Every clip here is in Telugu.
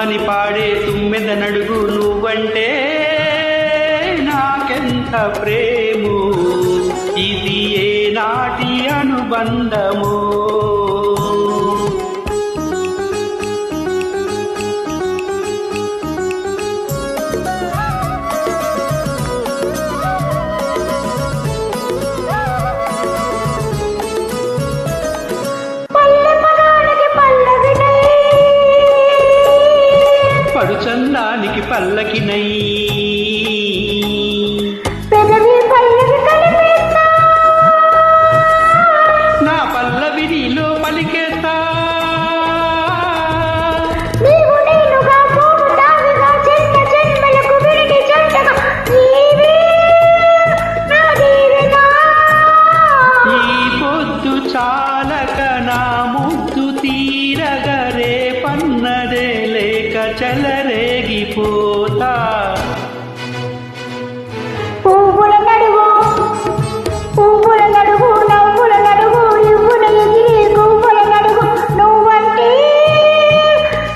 జుమ్మని పాడే తుమ్మెద నడుగు నువ్వంటే నాకెంత ప్రేమో ఇది ఏ నాటి అనుబంధమో. పడు చందానికి పల్లకినై నా పల్లవి నీలో పలికేస్తా. ఈ పొద్దు చాలక నా ముద్దు తీరగరే పన్నదే లేక చెలరేగిపోతా. పువ్వుల నడుగు నవ్వుల నడుగు ఇవ్వుల ఎగిరి గువ్వుల నడుగు నువ్వంటే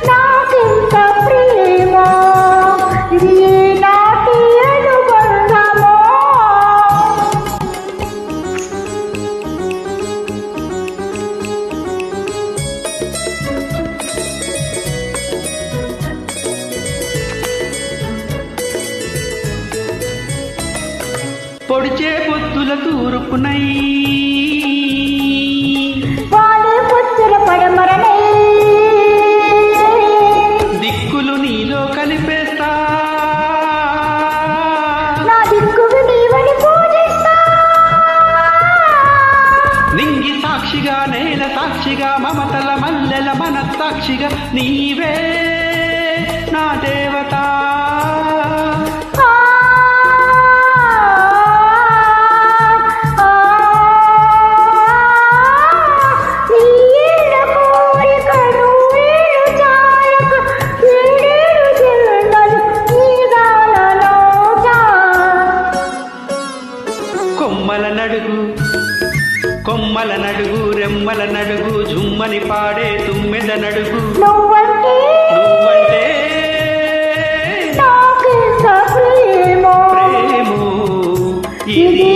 నాకెంత ప్రేమ ఇది నాటి అనుబంధమో. పొడిచే పొత్తుల తూర్పునై వాడే పొత్తుల పడమరనై దిక్కులు నీలో కలిపేస్తా. నా దిక్కువి నీవని పూజిస్తా. నింగి సాక్షిగా నేల సాక్షిగా మమతల మల్లెల మనస్సాక్షిగా నీవే నా దేవత. కొమ్మల నడుగు రెమ్మల నడుగు జుమ్మని పాడే తుమ్మెద నడుగు నువ్వంటే ప్రేమో ఇది